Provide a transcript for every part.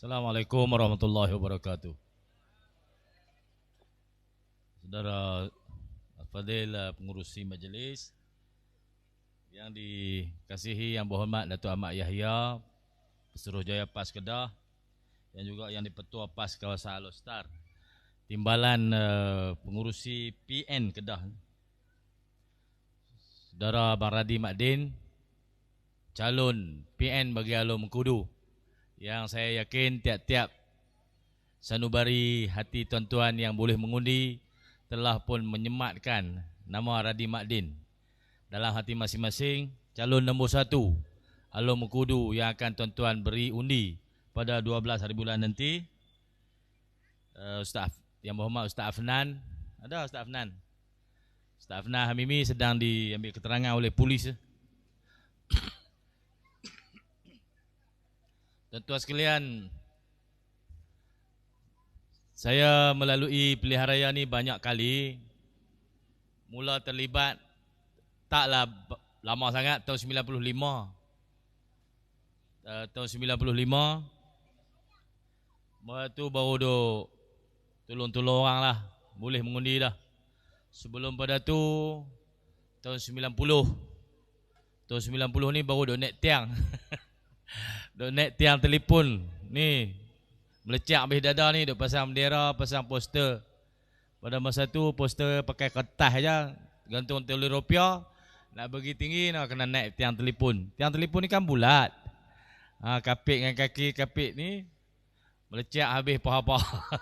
Assalamualaikum warahmatullahi wabarakatuh. Saudara Al-Fadhil pengurusi majlis yang dikasihi Yang Berhormat Datuk Ahmad Yahya, Pesuruhjaya PAS Kedah, dan juga yang di-Petua PAS Kawasan Alor-Star, Timbalan pengurusi PN Kedah, Saudara Abang Radi Makdin, calon PN bagi Alor Mengkudu, yang saya yakin tiap-tiap sanubari hati tuan-tuan yang boleh mengundi telah pun menyematkan nama Radi Makdin dalam hati masing-masing calon nombor 1 Alor Mengkudu yang akan tuan-tuan beri undi pada 12 hari bulan nanti. Ustaz Yang Berhormat Ustaz Afnan, ada Ustaz Afnan? Ustaz Afnan Hamimi sedang diambil keterangan oleh polis. Tuan-tuan sekalian, saya melalui pilihan raya ni banyak kali. Mula terlibat taklah lama sangat, tahun 95. Tahun 95 tu baru duk tolong-tolong orang lah, boleh mengundi dah. Sebelum pada tu tahun 90. Tahun 90 ni baru duk naik tiang. Duk naik tiang telefon ni, melecak habis dada ni, duk pasang bendera, pasang poster. Pada masa tu poster pakai kertas aja, gantung telur rupiah. Nak pergi tinggi nak kena naik tiang telefon. Tiang telefon ni kan bulat. Kapit dengan kaki kapit ni melecak habis paha-paha.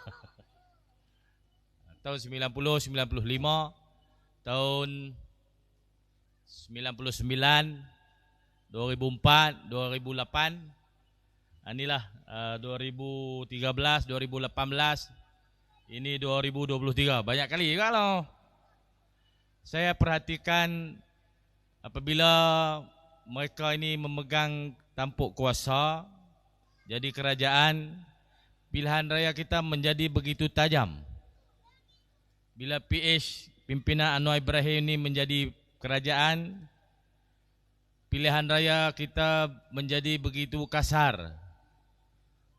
Tahun 90, 95, tahun 99, 2004, 2008. Inilah 2013, 2018, ini 2023. Banyak kali juga loh. Saya perhatikan apabila mereka ini memegang tampuk kuasa, jadi kerajaan, pilihan raya kita menjadi begitu tajam. Bila PH, pimpinan Anwar Ibrahim ini menjadi kerajaan, pilihan raya kita menjadi begitu kasar.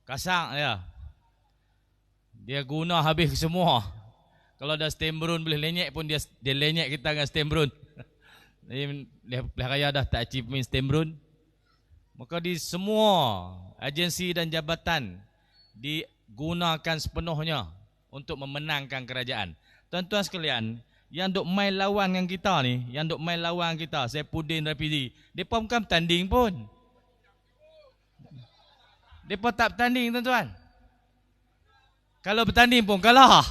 Kasar ya. Dia guna habis semua. Kalau dah stem brun boleh lenyek pun dia lenyek kita dengan stem brun. Pilihan raya dah tak achievement stem brun. Maka di semua agensi dan jabatan digunakan sepenuhnya untuk memenangkan kerajaan. Tuan-tuan sekalian, yang duk main lawan dengan kita ni, yang duk main lawan kita, Saifuddin Rafizi, depa bukan bertanding pun. Depa tak bertanding, tuan-tuan. Kalau bertanding pun kalah.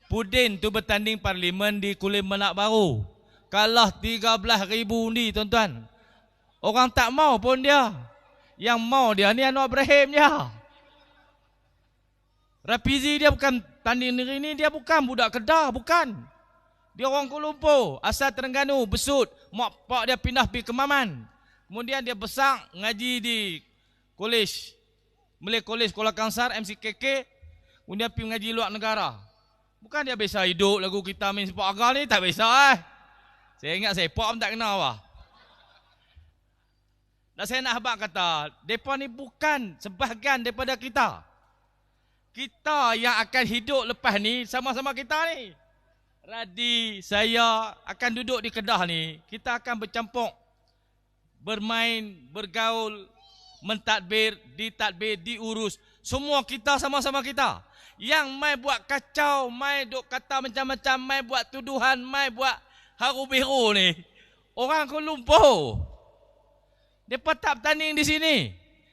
Pudin tu bertanding parlimen di Kulim Menak Baru, kalah 13,000 undi, tuan-tuan. Orang tak mau pun dia. Yang mau dia ni Anwar Ibrahim je. Rafizi dia bukan tanding negeri ni, dia bukan budak Kedah, bukan. Dia orang Kuala Lumpur, asal Terengganu, Besut. Mak pak dia pindah pergi ke Maman. Kemudian dia besar ngaji di kolej, Malay College Kuala Kangsar, MCKK. Kemudian pergi ngaji luar negara. Bukan dia biasa hidup lagu kita main sepak agar ni, tak biasa Saya ingat sepak pun tak kenal apa. Dan saya nak habaq kata, mereka ni bukan sebahagian daripada kita. Kita yang akan hidup lepas ni sama-sama kita ni. Radi, saya akan duduk di Kedah ni. Kita akan bercampur, bermain, bergaul, mentadbir, ditadbir, diurus. Semua kita sama-sama kita. Yang mai buat kacau, mai duk kata macam-macam, mai buat tuduhan, mai buat haru biru ni, orang Kuala Lumpur. Mereka tak bertanding di sini.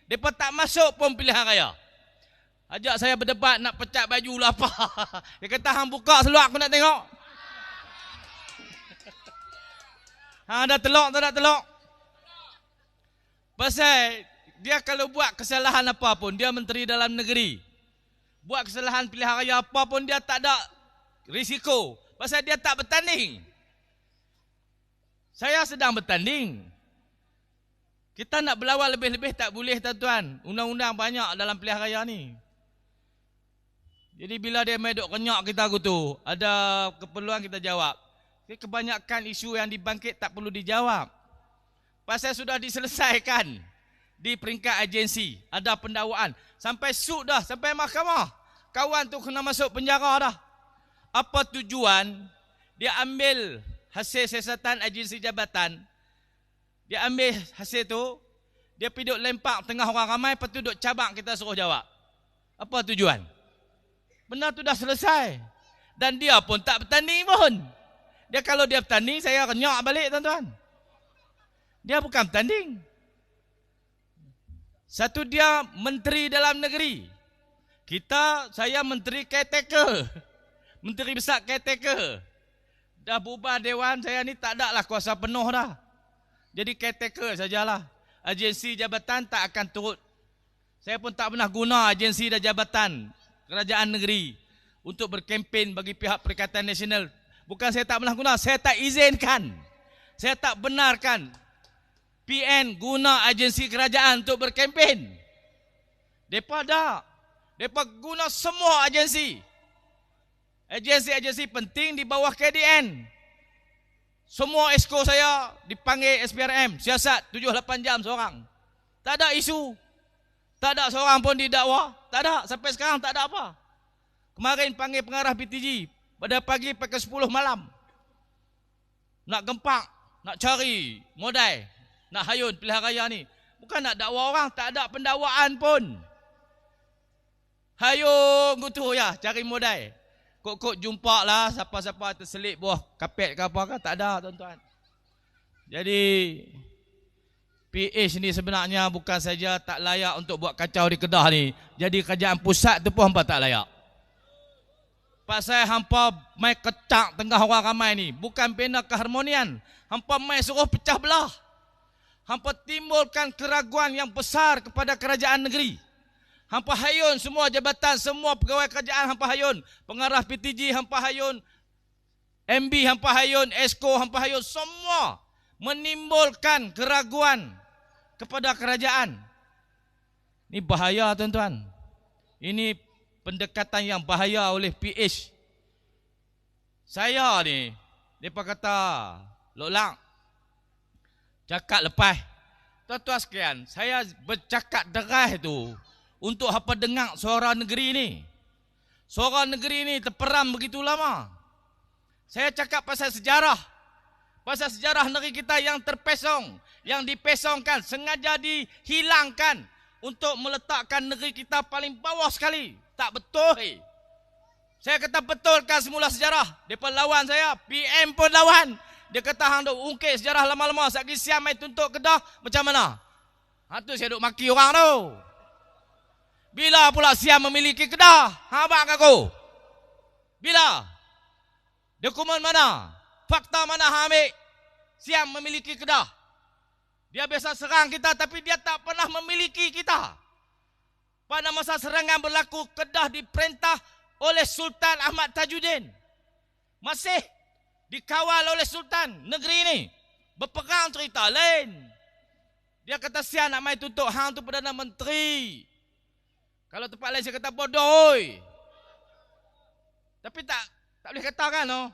Mereka tak masuk pun pilihan raya. Ajak saya berdebat nak pecat baju lah apa. Dia kata hang buka seluar aku nak tengok. Dah telok tak telok? Pasal dia kalau buat kesalahan apa pun, dia menteri dalam negeri. Buat kesalahan pilihan raya apa pun dia tak ada risiko. Pasal dia tak bertanding. Saya sedang bertanding. Kita nak berlawan lebih-lebih tak boleh, tuan-tuan. Undang-undang banyak dalam pilihan raya ni. Jadi bila dia main duk kenyak kita tu, ada keperluan kita jawab. Kebanyakan isu yang dibangkit tak perlu dijawab. Pasal sudah diselesaikan. di peringkat agensi. Ada pendakwaan. Sampai sud dah, sampai mahkamah. Kawan tu kena masuk penjara dah. Apa tujuan? Dia ambil hasil siasatan agensi jabatan. Dia ambil hasil tu, dia pergi duk lempak tengah orang ramai, lepas tu duk cabak kita suruh jawab. Apa tujuan? Benda tu dah selesai. Dan dia pun tak bertanding pun. Dia kalau dia bertanding, saya renyak balik tuan-tuan. Dia bukan bertanding. Satu dia menteri dalam negeri. Saya menteri caretaker. Menteri besar caretaker. Dah bubar dewan, saya ni tak ada lah kuasa penuh dah. Jadi caretaker sajalah. Agensi jabatan tak akan turut. Saya pun tak pernah guna agensi dan jabatan kerajaan negeri untuk berkempen bagi pihak Perikatan Nasional. Bukan saya tak pernah guna, saya tak izinkan. Saya tak benarkan PN guna agensi kerajaan untuk berkempen. Mereka tak. Mereka guna semua agensi. Agensi-agensi penting di bawah KDN. Semua esko saya dipanggil SPRM. Siasat 7-8 jam seorang. Tak ada isu. Tak ada seorang pun didakwa. Tak ada. Sampai sekarang tak ada apa. Kemarin panggil pengarah BTG. Pada pagi pakai 10 malam. Nak gempak. Nak cari modal. Nak hayun pilihan raya ni. Bukan nak dakwa orang. Tak ada pendakwaan pun. Hayun gitu ya. Cari modal. Kok jumpa lah. Siapa-siapa terselit buah kapet ke apa ke. Tak ada tuan-tuan. Jadi PH ni sebenarnya bukan saja tak layak untuk buat kacau di Kedah ni. Jadi kerajaan pusat tu pun hampa tak layak. Pasal hampa mai kecak tengah orang ramai ni. Bukan bina keharmonian. Hampa mai suruh pecah belah. Hampa timbulkan keraguan yang besar kepada kerajaan negeri. Hampa hayun semua jabatan, semua pegawai kerajaan hampa hayun. Pengarah PTG hampa hayun. MB hampa hayun, Esko hampa hayun. Semua menimbulkan keraguan kepada kerajaan. Ini bahaya tuan-tuan. Ini pendekatan yang bahaya oleh PH. Saya ni, mereka kata, Lok Lang, cakap lepas. Tuan-tuan sekalian, saya bercakap deras tu untuk apa dengar suara negeri ni. Suara negeri ni terperam begitu lama. Saya cakap pasal sejarah. Pasal sejarah negeri kita yang terpesong, yang dipesongkan, sengaja dihilangkan untuk meletakkan negeri kita paling bawah sekali. Tak betul. Saya kata betulkan semula sejarah. Mereka lawan saya. PM pun lawan. Dia kata hang duk ungkit sejarah lama-lama. Satgi siam mai tuntut Kedah. Macam mana? Tu saya duk maki orang tu. Bila pula siam memiliki Kedah? Abang aku. Bila? Dokumen mana? Fakta mana hang ambil? Siam memiliki Kedah. Dia biasa serang kita tapi dia tak pernah memiliki kita. Pada masa serangan berlaku, Kedah diperintah oleh Sultan Ahmad Tajuddin. Masih dikawal oleh Sultan negeri ini. Berperang cerita lain. Dia kata sian nak main tutup hang tu Perdana Menteri. Kalau tempat lain saya kata bodoh. Tapi tak boleh katakan no.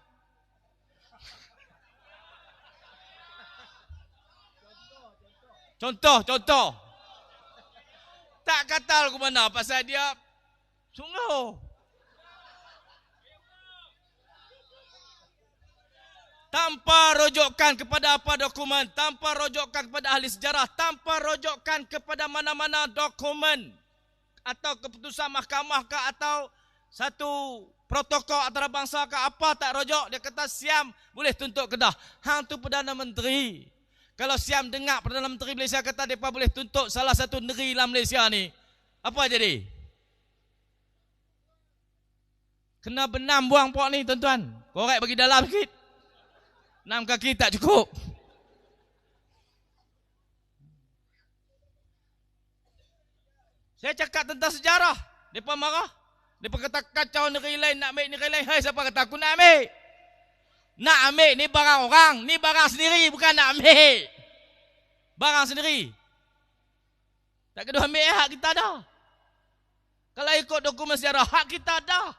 Contoh. Tak kata aku mana pasal dia sungguh. Tanpa rujukan kepada apa dokumen, tanpa rujukan kepada ahli sejarah, tanpa rujukan kepada mana-mana dokumen atau keputusan mahkamah ke atau satu protokol antarabangsa ke apa tak rujuk, dia kata siam boleh tuntut Kedah. Hang tu Perdana Menteri. Kalau siam dengar Perdana Menteri Malaysia kata mereka boleh tuntut salah satu negeri dalam Malaysia ni, apa jadi? Kena benam buang pok ni tuan-tuan. Korek bagi dalam sikit. 6 kaki tak cukup. Saya cakap tentang sejarah. Mereka marah. Mereka kata kacau negeri lain, nak ambil negeri lain. Hai, siapa kata aku nak ambil? Nak ambil ni barang orang. Ni barang sendiri, bukan nak ambil. Barang sendiri. Tak kena ambil hak kita dah. Kalau ikut dokumen sejarah, hak kita dah.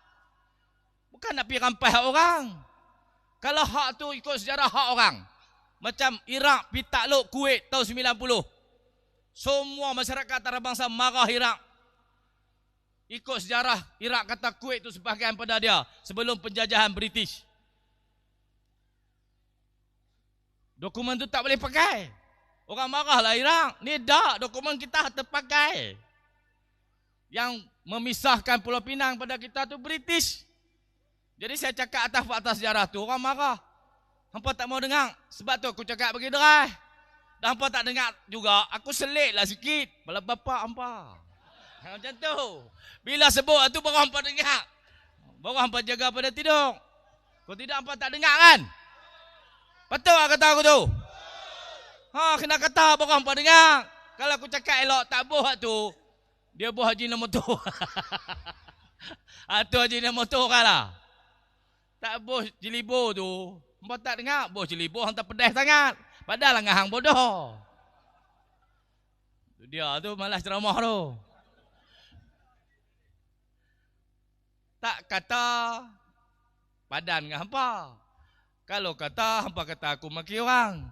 Bukan nak pergi rampai hak orang. Kalau hak tu ikut sejarah hak orang. Macam Iraq pergi takluk Kuwait tahun 90. Semua masyarakat antarabangsa marah Iraq. Ikut sejarah, Iraq kata Kuwait itu sebahagian pada dia sebelum penjajahan British. Dokumen tu tak boleh pakai. Orang marahlah Iraq. Ni dah dokumen kita terpakai. Yang memisahkan Pulau Pinang pada kita tu British. Jadi saya cakap atas fakta sejarah tu orang marah. Hampa tak mau dengar. Sebab tu aku cakap bagi derai. Dan hampa tak dengar juga. Aku seliklah sikit. Bala bapak hampa. Macam tu. Bila sebut tu baru hampa dengar. Baru hampa jaga pada tidur. Kalau tidak hampa tak dengar kan? Betul tak kata aku tu? Kena kata baru hampa dengar. Kalau aku cakap elok tak buat tu. Dia buat haji nombor tu. Tu haji nombor tu kan lah. Tak bos jelibo tu. Hampa tak dengar. Bos jelibo hantar pedas sangat. Padahal ngahang bodoh. Dia tu malas ceramah tu. Tak kata padan dengan hampa. Kalau kata, hampa kata aku maki orang.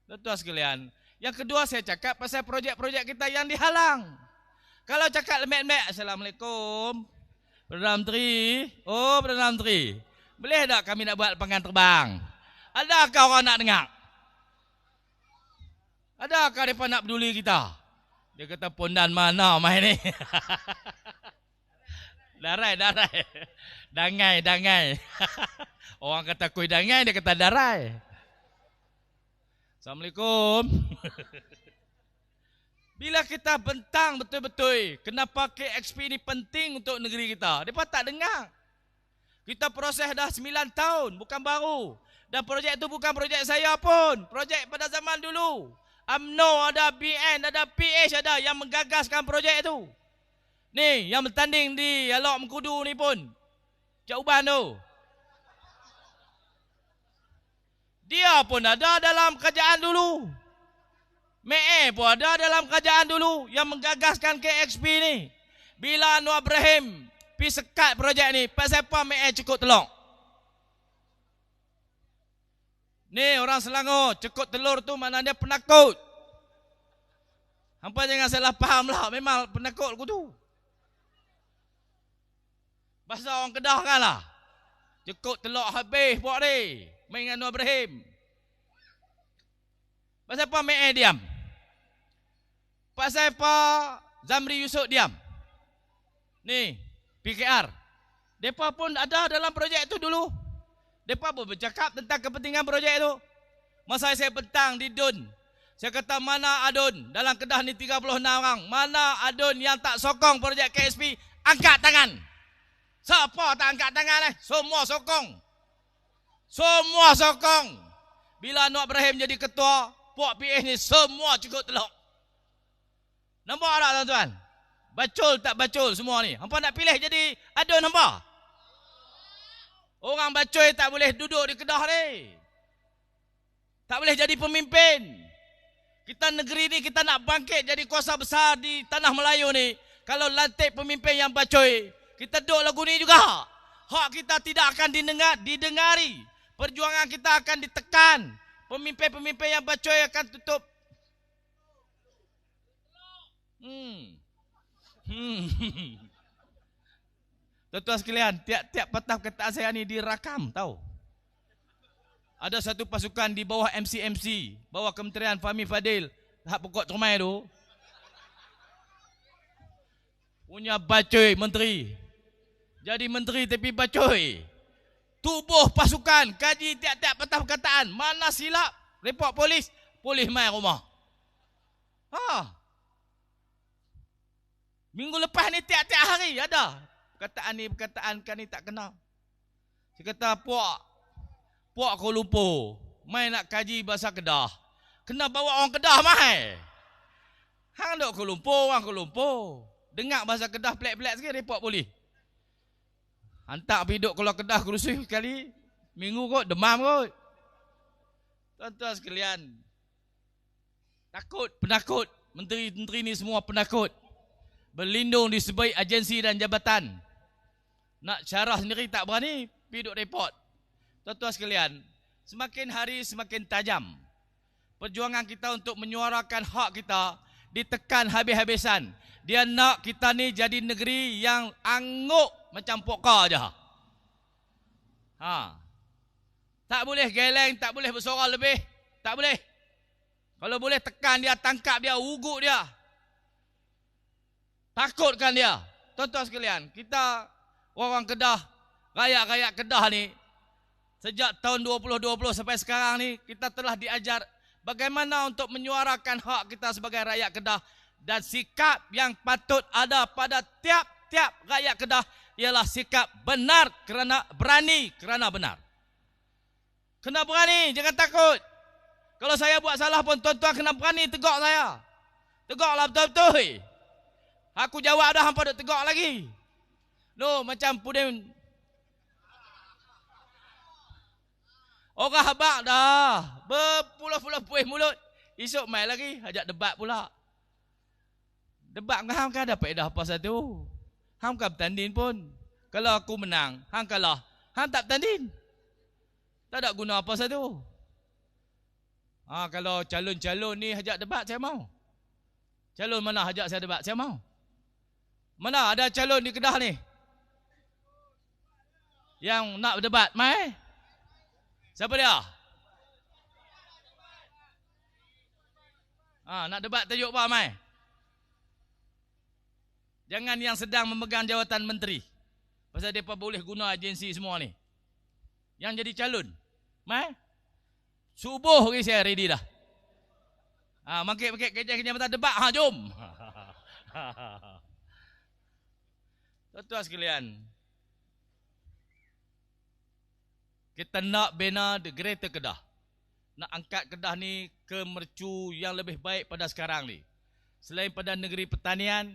Tuan-tuan sekalian. Yang kedua saya cakap pasal projek-projek kita yang dihalang. Kalau cakap lemek-lemek, Assalamualaikum. Perdana Menteri. Oh, Perdana Menteri. Boleh tak kami nak buat pangkalan terbang? Adakah orang nak dengar? Adakah mereka nak peduli kita? Dia kata pondan mana main ni? Darai. Dangai. Orang kata kuih dangai, dia kata darai. Assalamualaikum. Bila kita bentang betul-betul, kenapa KXP ini penting untuk negeri kita? Mereka tak dengar. Kita proses dah 9 tahun, bukan baru. Dan projek itu bukan projek saya pun. Projek pada zaman dulu. UMNO ada, BN ada, PH ada yang menggagaskan projek itu. Ni, yang bertanding di Alok Mengkudu ni pun. Cik Uban tu. Dia pun ada dalam kerajaan dulu. Mee pun ada dalam kerajaan dulu yang menggagaskan KXP ni. Bila Anwar Ibrahim pergi sekat projek ni, pasal apa Mee cukup telur? Ni orang Selangor, cukup telur tu mana dia penakut. Hampa jangan salah faham lah, memang penakut aku tu. Bahasa orang Kedah kan lah. Cukup telur habis buat ni. Main dengan Anwar Ibrahim. Pasal apa Mee diam? Pasal apa Zamri Yusof diam? Ni, PKR. Mereka pun ada dalam projek itu dulu. Mereka pun bercakap tentang kepentingan projek itu. Masa saya bentang di DUN. Saya kata mana adun dalam Kedah ni 36 orang. Mana adun yang tak sokong projek KSP? Angkat tangan. Siapa tak angkat tangan eh? Semua sokong. Semua sokong. Bila Anwar Ibrahim jadi ketua, Puak PH ni semua cukup teluk. Nampak tak tuan-tuan? Bacul tak bacul semua ni. Hampa nak pilih jadi adun hampa? Orang bacul tak boleh duduk di Kedah ni. Tak boleh jadi pemimpin. Kita negeri ni kita nak bangkit jadi kuasa besar di tanah Melayu ni. Kalau lantik pemimpin yang bacul, kita duduk lagu ni juga. Hak kita tidak akan didengari. Perjuangan kita akan ditekan. Pemimpin-pemimpin yang bacol akan tutup. Tuan-tuan sekalian, tiap-tiap patah kata saya ni dirakam, tahu. Ada satu pasukan di bawah MCMC, bawah Kementerian Fahmi Fadil, hak pokok Cermai tu. Punya bacol menteri. Jadi menteri tapi bacol. Tubuh pasukan, kaji tiap-tiap patah perkataan. Mana silap, report polis, polis main rumah. Minggu lepas ni tiap-tiap hari ada. Perkataan ni tak kenal. Saya kata, Puak Kuala Lumpur, main nak kaji bahasa Kedah. Kena bawa orang Kedah mai. Hang duk Kuala Lumpur, orang Kuala Lumpur. Dengar bahasa Kedah pelik-pelik sikit, report polis. Hantar pergi duduk keluar Kedah kerusuh sekali. Minggu kot, demam kot. Tuan-tuan sekalian. Penakut. Menteri-menteri ni semua penakut. Berlindung di sebaik agensi dan jabatan. Nak syarah sendiri tak berani. Pergi duduk report. Tuan-tuan sekalian. Semakin hari semakin tajam. perjuangan kita untuk menyuarakan hak kita ditekan habis-habisan. Dia nak kita ni jadi negeri yang anguk macam pokka aja. Tak boleh geleng, tak boleh bersorak lebih, tak boleh. Kalau boleh tekan dia, tangkap dia, uguk dia. Takutkan dia. Tuan-tuan sekalian, kita orang Kedah, rakyat-rakyat Kedah ni, sejak tahun 2020 sampai sekarang ni, kita telah diajar bagaimana untuk menyuarakan hak kita sebagai rakyat Kedah. Dan sikap yang patut ada pada tiap-tiap rakyat Kedah ialah sikap benar kerana berani kerana benar. Kena berani, jangan takut. Kalau saya buat salah pun tuan-tuan kena berani tegak saya. Tegaklah betul-betul. Aku jawab dah, hampa duk tegak lagi. No, macam pudin. Orang habak dah. Berpuluh-puluh puih mulut. Esok mai lagi, ajak debat pula. Debat dengan hang kan dapat dah apa satu. Hang kan bertanding pun. Kalau aku menang, hang kalah, hang tak bertanding. Tak ada guna apa satu. Kalau calon-calon ni ajak debat, saya mau. Calon mana ajak saya debat, saya mau. Mana ada calon di Kedah ni yang nak berdebat, mai? Siapa dia? Nak debat tajuk apa, mai? Jangan yang sedang memegang jawatan menteri. Pasal mereka boleh guna agensi semua ni. Yang jadi calon, mai? Subuh lagi saya ready dah. Mangkit-mangkit kerja-kerja mata debat, jom. Tuan-tuan sekalian, kita nak bina the Greater Kedah. Nak angkat Kedah ni ke mercu yang lebih baik pada sekarang ni. Selain pada negeri pertanian,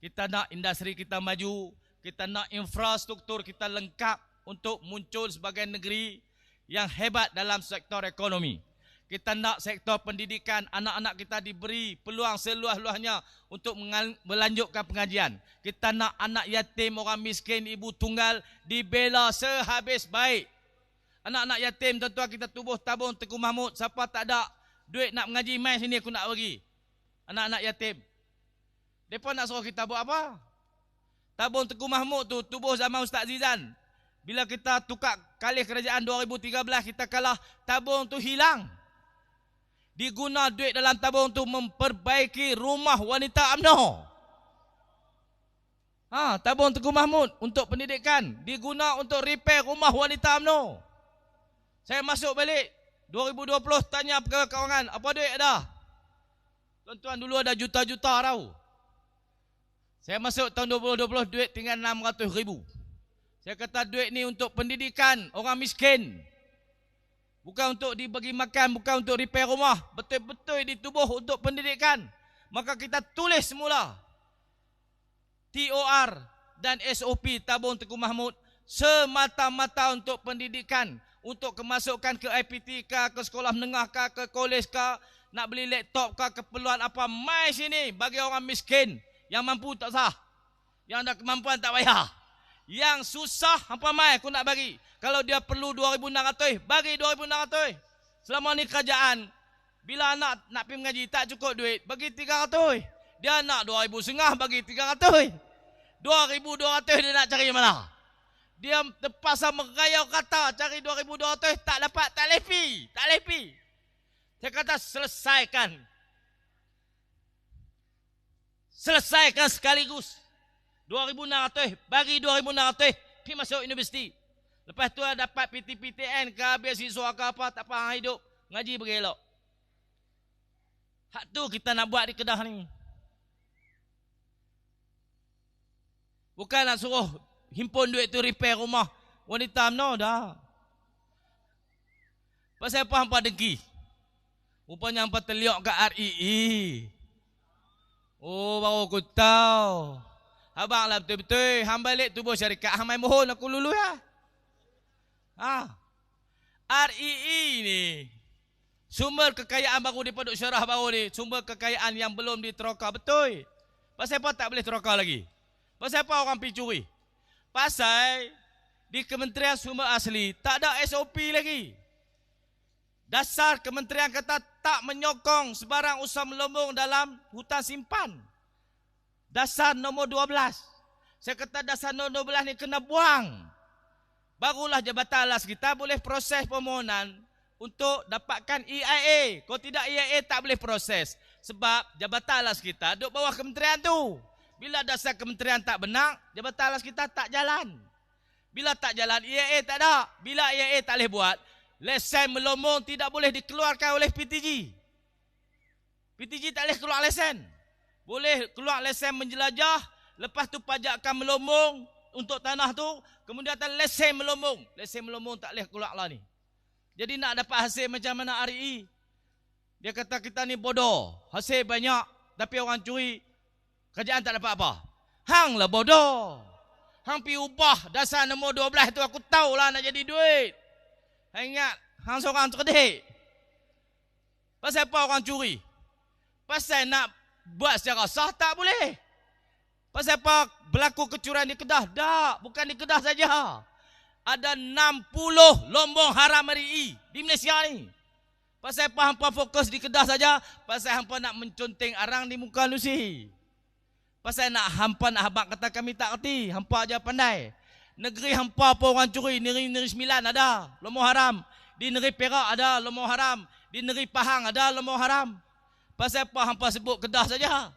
kita nak industri kita maju, kita nak infrastruktur kita lengkap untuk muncul sebagai negeri yang hebat dalam sektor ekonomi. Kita nak sektor pendidikan, anak-anak kita diberi peluang seluas-luasnya untuk melanjutkan pengajian. Kita nak anak yatim, orang miskin, ibu tunggal dibela sehabis baik. Anak-anak yatim, tuan-tuan, kita tubuh tabung Tengku Mahmud. Siapa tak ada duit nak mengaji, mai sini aku nak bagi. Anak-anak yatim. Mereka nak suruh kita buat apa? Tabung Tengku Mahmud tu tubuh zaman Ustaz Zizan. Bila kita tukar kali kerajaan 2013, kita kalah, tabung tu hilang. Diguna duit dalam tabung tu memperbaiki rumah wanita UMNO. Tabung Tengku Mahmud untuk pendidikan diguna untuk repair rumah wanita UMNO. Saya masuk balik 2020 tanya pegawai kewangan, apa duit ada? Tuan-tuan, dulu ada juta-juta tau. Saya masuk tahun 2020 duit tinggal 600,000. Saya kata duit ni untuk pendidikan orang miskin. Bukan untuk dibagi makan, bukan untuk repair rumah. Betul-betul ditubuh untuk pendidikan. Maka kita tulis semula TOR dan SOP tabung Tengku Mahmud semata-mata untuk pendidikan. Untuk kemasukan ke IPT ke sekolah menengah ke kolej ke, nak beli laptop ke, keperluan apa, mai sini bagi orang miskin. Yang mampu tak sah. Yang ada kemampuan tak payah. Yang susah, hampa mai aku nak bagi. Kalau dia perlu 2,600, bagi 2,600. Selama ni kerajaan, bila anak nak pergi mengaji tak cukup duit, bagi 300. Dia nak 2,500, bagi 300. 2,200 dia nak cari mana? Dia terpaksa merayau kata cari 2,200, tak dapat, tak lepi. Tak lepi. Saya kata selesaikan. Selesaikan sekaligus. 2,600, bagi 2,600, pergi masuk universiti. Lepas tu dapat PTPTN ke, beasiswa ke apa, tak apa, hidup, ngaji bergelok. Hak tu kita nak buat di Kedah ni. Bukan nak suruh himpun duit tu repair rumah wanita UMNO, dah. Pasal apa hampa dengki? Rupanya hampa terliok kat REE. Oh, baru aku tahu. Abang lah betul-betul. Hang balik tubuh syarikat. Hang main mohon aku lulu ya. REE ni sumber kekayaan baru di Paduk Syarah baru ni. Sumber kekayaan yang belum diteroka. Betul. Pasal apa tak boleh teroka lagi? Pasal apa orang pergi curi? Pasal di Kementerian Sumber Asli tak ada SOP lagi. Dasar kementerian kata tak menyokong sebarang usaha melambung dalam hutan simpan. Dasar nombor 12. Saya kata dasar nombor 12 ni kena buang. Barulah Jabatan Alas kita boleh proses permohonan untuk dapatkan EIA. Kalau tidak EIA tak boleh proses. Sebab Jabatan Alas kita duduk bawah kementerian tu. Bila dasar kementerian tak benar, Jabatan Alas kita tak jalan. Bila tak jalan, EIA tak ada. Bila EIA tak boleh buat, lesen melambung tidak boleh dikeluarkan oleh PTG. PTG tak boleh keluar lesen. Boleh keluar lesen menjelajah, lepas tu pajakan melambung untuk tanah tu, kemudian ada lesen melambung. Lesen melambung tak boleh keluar lah ni. Jadi nak dapat hasil macam mana RI? Dia kata kita ni bodoh. Hasil banyak, tapi orang curi, kerajaan tak dapat apa. Hang lah bodoh. Hang pi ubah dasar nombor 12 tu, aku tahulah nak jadi duit. Hang ingat, hang seorang cerdik. Pasal apa orang curi? Pasal nak buat secara sah tak boleh. Pasal apa berlaku kecurangan di Kedah? Tak, bukan di Kedah saja. Ada 60 lombong haram RI di Malaysia ni. Pasal apa hampa fokus di Kedah saja? Pasal hampa nak menconteng arang di muka lusi. Pasal nak hampa nak habaq kata kami tak kerti. Hampa aja pandai. Negeri hampa pun orang curi. Negeri Sembilan ada lombong haram. Di negeri Perak ada lombong haram. Di negeri Pahang ada lombong haram. Pasal apa hampa sebut Kedah saja?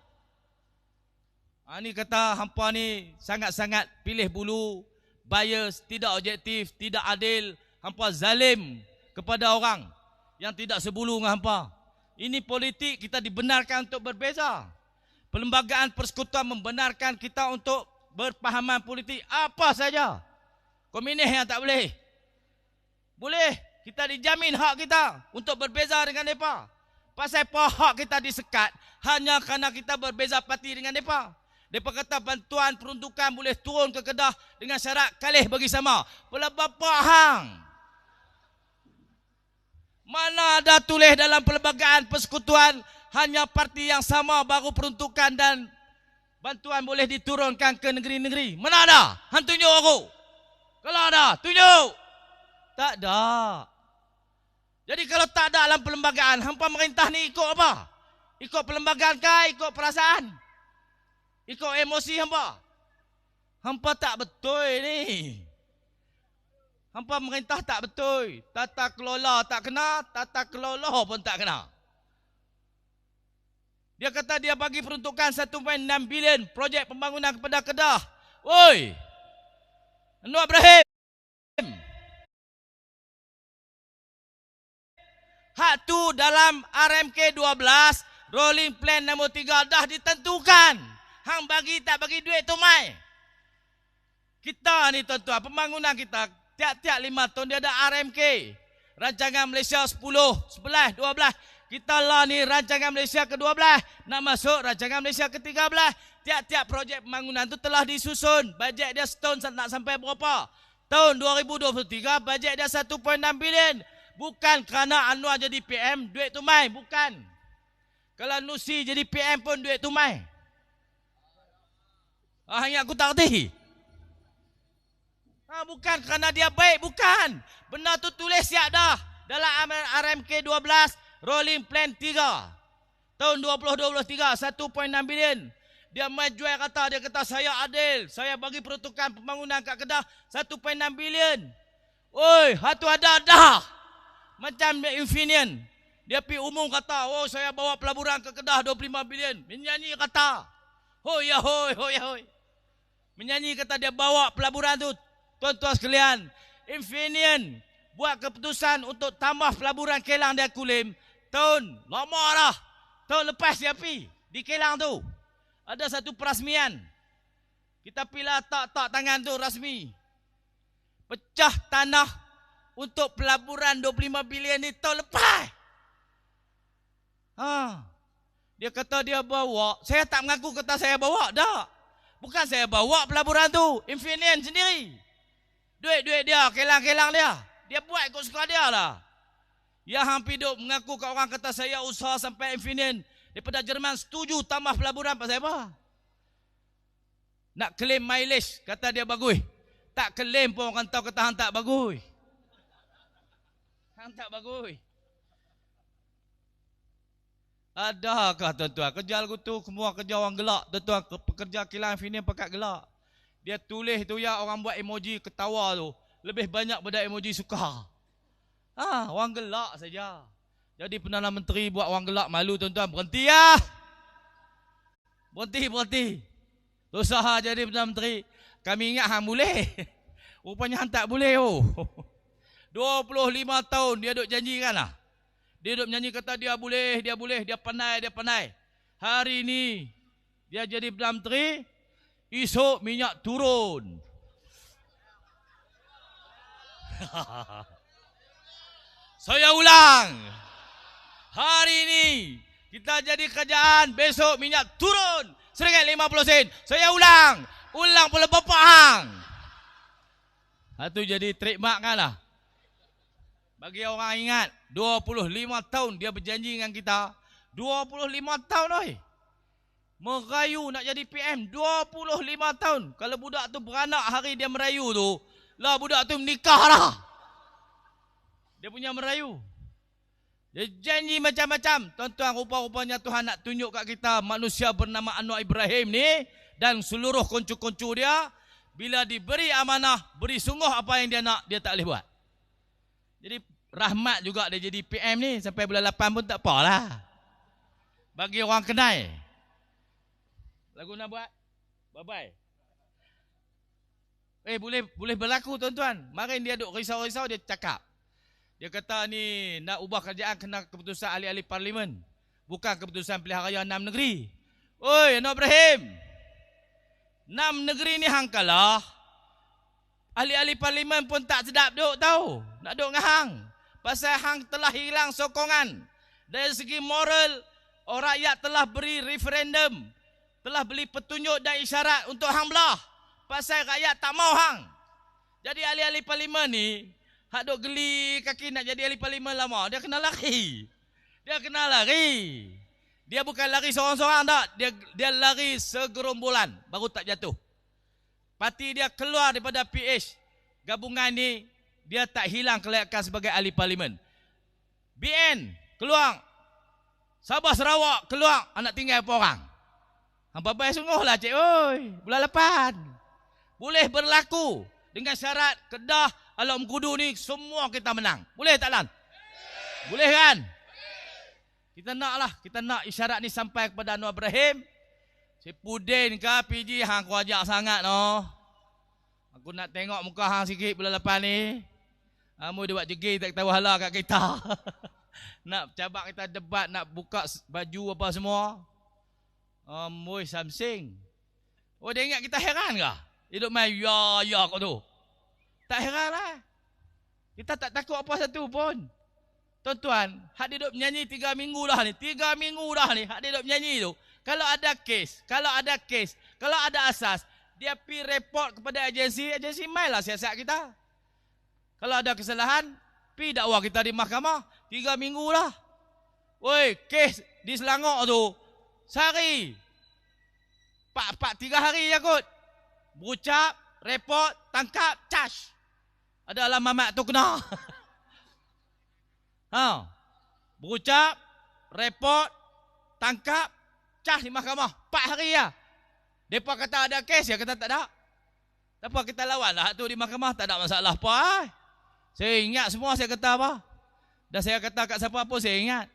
Ni kata hampa ni sangat-sangat pilih bulu, bias, tidak objektif, tidak adil. Hampa zalim kepada orang yang tidak sebulu dengan hampa. Ini politik, kita dibenarkan untuk berbeza. Perlembagaan persekutuan membenarkan kita untuk berpahaman politik apa saja. Komunis yang tak boleh. Boleh, kita dijamin hak kita untuk berbeza dengan mereka. Pasal apa hak kita disekat hanya kerana kita berbeza parti dengan mereka. Mereka kata bantuan peruntukan boleh turun ke Kedah dengan syarat kalih bagi sama. Pula bapa hang. Mana ada tulis dalam perlembagaan persekutuan hanya parti yang sama baru peruntukan dan bantuan boleh diturunkan ke negeri-negeri. Mana ada? Hang tunjuk aku. Kalau ada, tunjuk. Tak ada. Jadi kalau tak ada dalam perlembagaan, hampa merintah ni ikut apa? Ikut perlembagaan kah? Ikut perasaan? Ikut emosi hampa? Hampa tak betul ni. Hampa merintah tak betul. Tata kelola tak kena, tata kelola pun tak kena. Dia kata dia bagi peruntukan 1.6 bilion projek pembangunan kepada Kedah. Oi! Anwar Ibrahim! Hak tu dalam RMK 12, rolling plan nombor 3 dah ditentukan. Hang bagi tak bagi duit tu mai. Kita ni tuan-tuan, pembangunan kita tiap-tiap 5 tahun dia ada RMK. Rancangan Malaysia 10, 11, 12. Kita lah ni rancangan Malaysia ke-12. Nak masuk rancangan Malaysia ke-13. Tiap-tiap projek pembangunan tu telah disusun. Bajet dia setahun nak sampai berapa? Tahun 2023 bajet dia 1.6 bilion. Bukan kerana Anwar jadi PM, duit tu mai. Bukan. Kalau Nusi jadi PM pun duit tu mai. Yang aku tak kerti. Bukan kerana dia baik. Bukan. Benda tu tulis siap dah. Dalam RMK 12, rolling plan 3. Tahun 2023, 1.6 bilion. Dia mai jual kata, dia kata saya adil. Saya bagi peruntukan pembangunan kat Kedah 1.6 bilion. Oi, hatu ada dah. Macam Infineon. Dia pergi umum kata, oh saya bawa pelaburan ke Kedah 25 bilion. Menyanyi kata, hoi ya hoi, hoi ya hoi. Menyanyi kata dia bawa pelaburan tu. Tuan-tuan sekalian, Infineon buat keputusan untuk tambah pelaburan Kelang dan Kulim. Tahun lama dah. Tahun lepas dia pergi di Kelang tu. Ada satu perasmian. Kita pilih tak tangan tu rasmi. Pecah tanah untuk pelaburan 25 bilion ni tahun lepas. Dia kata dia bawa. Saya tak mengaku kata saya bawa. Tak. Bukan saya bawa pelaburan tu. Infineon sendiri. Duit-duit dia, kelang-kelang dia. Dia buat ikut suka dia lah. Yang hampir duk mengaku kat orang kata saya usaha sampai Infineon. Daripada Jerman setuju tambah pelaburan pasal apa? Nak claim mileage. Kata dia bagus. Tak claim pun orang tahu kata hang tak bagus. Hang tak bagus. Adakah tuan-tuan? Kerja lagu tu semua kerja orang gelak. Tuan-tuan, pekerja kilang finim pekat gelak. Dia tulis tu ya, orang buat emoji ketawa tu. Lebih banyak pada emoji suka. Orang gelak saja. Jadi Perdana Menteri buat orang gelak malu tuan-tuan. Berhenti ya. Berhenti. Dosa jadi Perdana Menteri. Kami ingat hang boleh. Rupanya hang tak boleh. 25 tahun dia duk janjikan lah. Dia duk menyanyi kata dia boleh, dia pandai. Hari ini dia jadi Perdana Menteri, esok minyak turun. Saya ulang. Hari ini kita jadi kerajaan, besok minyak turun RM1.50. Saya ulang pula bapak hang. Itu jadi trademark kan lah. Bagi orang ingat, 25 tahun dia berjanji dengan kita. 25 tahun oi. Merayu nak jadi PM 25 tahun. Kalau budak tu beranak hari dia merayu tu, lah budak tu menikah lah. Dia punya merayu. Dia janji macam-macam. Tuan-tuan, rupa-rupanya Tuhan nak tunjuk kat kita manusia bernama Anwar Ibrahim ni dan seluruh koncu-koncu dia, bila diberi amanah, beri sungguh apa yang dia nak, dia tak boleh buat. Jadi rahmat juga dia jadi PM ni sampai bulan 8 pun tak apalah. Bagi orang kenal. Lagu nak buat? Bye-bye. Boleh berlaku tuan-tuan. Marin dia duk risau-risau, dia cakap. Dia kata ni nak ubah kerajaan kena keputusan ahli-ahli parlimen. Bukan keputusan pilihan raya 6 negeri. Oi, Anwar Ibrahim. 6 negeri ni hang kalah. Ahli-ahli parlimen pun tak sedap duk tahu. Nak duk dengan hang. Pasal hang telah hilang sokongan. Dari segi moral, orang rakyat telah beri referendum. Telah beli petunjuk dan isyarat untuk hang belah. Pasal rakyat tak mau hang. Jadi ahli-ahli parlimen ni, hak duk geli kaki nak jadi ahli parlimen lama, dia kena lari. Dia bukan lari seorang-seorang tak. Dia lari segerombolan baru tak jatuh. Parti dia keluar daripada PH. Gabungan ni dia tak hilang kelayakan sebagai ahli parlimen. BN keluar. Sabah Sarawak keluar, anak tinggal apa orang. Hampa baik sungguhlah cik oi. Bulan 8. Boleh berlaku dengan syarat Kedah, Alam Kudu ni semua kita menang. Boleh tak Lan? Boleh kan? Kita nak isyarat ni sampai kepada Anwar Ibrahim. Si Pudin ke PG hang aku ajak sangat no. Aku nak tengok muka hang sikit bulan 8 ni. Amu dia buat jegi tak tahu hala kat kita. Nak cabak kita debat, nak buka baju apa semua. Mui Samsing. Oh dia ingat kita heran ke? Hidup main ya kau tu. Tak heran lah. Kita tak takut apa satu pun. Tuan-tuan, hak dia duduk menyanyi 3 minggu dah ni. 3 minggu dah ni hak dia duduk menyanyi tu. Kalau ada kes, kalau ada asas, dia pergi report kepada agensi main lah siasat kita. Kalau ada kesalahan, pergi dakwa kita di mahkamah. 3 minggu dah. Woi, kes di Selangor tu, sehari. 3 hari je kot. Berucap, report, tangkap, charge. Ada alam mamat tu kena. Berucap, report, tangkap, charge di mahkamah. 4 hari lah. Mereka kata ada kes, ya kata tak ada. Tak apa, kita lawan lah tu di mahkamah, tak ada masalah apa. Saya ingat semua saya kata apa. Dan saya kata kat siapa pun saya ingat.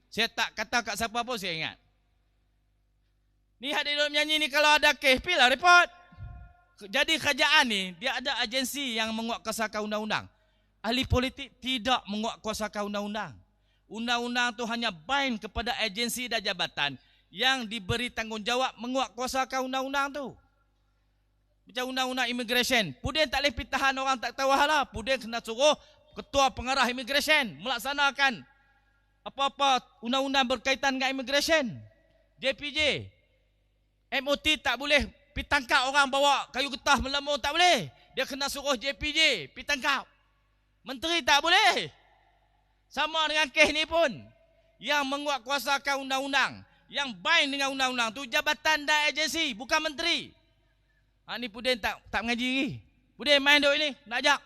Saya tak kata kat siapa pun saya ingat. Ni hadir duduk menyanyi ni kalau ada kes, pilih report. Jadi kerajaan ni, dia ada agensi yang menguatkuasakan undang-undang. Ahli politik tidak menguatkuasakan undang-undang. Undang-undang tu hanya bind kepada agensi dan jabatan yang diberi tanggungjawab menguatkuasakan undang-undang tu. Macam undang-undang immigration. Pudin tak boleh pitahan orang tak tahu hala. Pudin kena suruh ketua pengarah immigration melaksanakan apa-apa undang-undang berkaitan dengan immigration. JPJ. MOT tak boleh pergi tangkap orang bawa kayu getah melemur, tak boleh. Dia kena suruh JPJ pergi tangkap. Menteri tak boleh. Sama dengan kes ni pun. Yang menguatkuasakan undang-undang, yang bind dengan undang-undang tu jabatan dan agensi, bukan menteri. Ni Pudin tak mengaji lagi. Pudin main duk ini, nak ajak.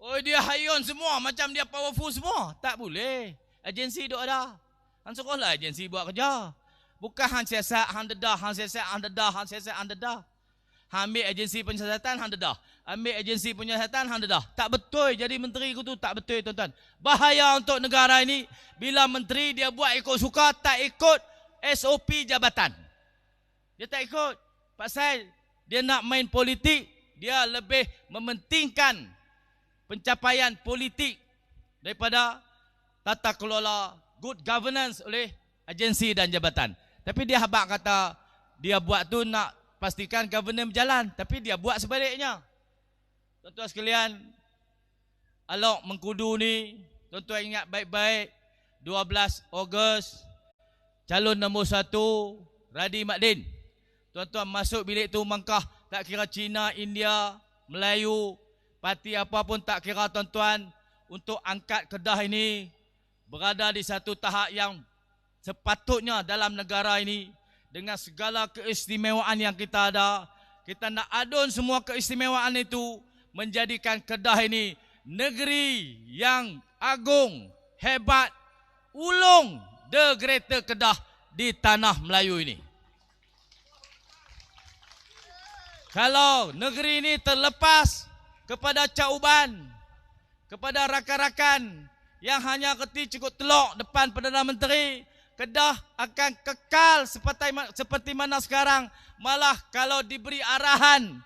Oh, dia hayun semua, macam dia powerful semua. Tak boleh. Agensi duk ada. Han sekolah agensi buat kerja. Bukan han siasat, han dedah, han siasat, han dedah, han siasat, han dedah. Han ambil agensi penyiasatan, han dedah. Ambil agensi penyiasatan, han dedah. Tak betul jadi menteri tu, tak betul tuan-tuan. Bahaya untuk negara ini bila menteri dia buat ikut suka, tak ikut SOP jabatan. Dia tak ikut. Pasal dia nak main politik, dia lebih mementingkan pencapaian politik daripada tata kelola good governance oleh agensi dan jabatan. Tapi dia habaq kata dia buat tu nak pastikan governance berjalan, tapi dia buat sebaliknya. Tuan-tuan sekalian, Alok Mengkudu ni, tuan-tuan ingat baik-baik, 12 Ogos, calon nombor 1, Radhi Makdin. Tuan-tuan masuk bilik tu mangkah, tak kira Cina, India, Melayu, parti apa pun tak kira tuan-tuan, untuk angkat Kedah ini berada di satu tahap yang sepatutnya dalam negara ini dengan segala keistimewaan yang kita ada. Kita nak adun semua keistimewaan itu menjadikan Kedah ini negeri yang agung, hebat, ulung the greater Kedah di tanah Melayu ini. Kalau negeri ini terlepas kepada Cak Uban, kepada rakan-rakan yang hanya kerti cukup telok depan Perdana Menteri, Kedah akan kekal seperti mana sekarang. Malah kalau diberi arahan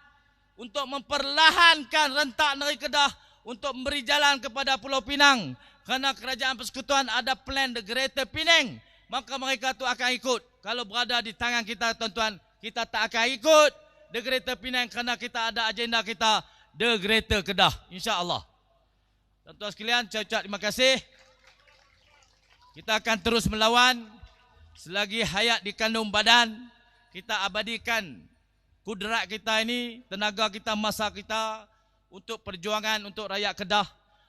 untuk memperlahankan rentak negeri Kedah untuk memberi jalan kepada Pulau Pinang, kerana Kerajaan Persekutuan ada plan the Greater Penang, maka mereka tu akan ikut. Kalau berada di tangan kita tuan-tuan, kita tak akan ikut the Greater Penang kerana kita ada agenda kita the Greater Kedah, insya-Allah. Tuan-tuan sekalian, saya terima kasih. Kita akan terus melawan selagi hayat dikandung badan. Kita abadikan kudrat kita ini, tenaga kita, masa kita untuk perjuangan untuk rakyat Kedah,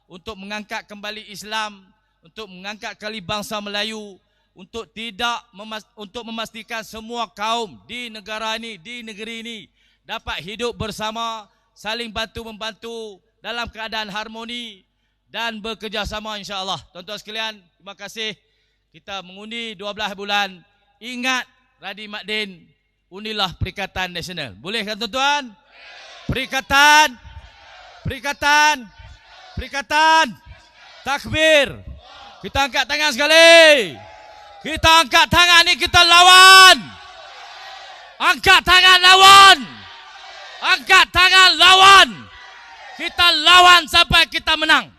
untuk mengangkat kembali Islam, untuk mengangkat kembali bangsa Melayu, untuk untuk memastikan semua kaum di negara ini, di negeri ini dapat hidup bersama, saling bantu-membantu dalam keadaan harmoni dan bekerjasama, insya-Allah. Tuan-tuan sekalian, terima kasih. Kita mengundi 12 bulan. Ingat Radhi Makdin, unilah Perikatan Nasional. Boleh kan tuan-tuan? Perikatan. Takbir. Kita angkat tangan sekali. Kita angkat tangan ni, kita lawan. Angkat tangan lawan. Angkat tangan lawan. Kita lawan sampai kita menang.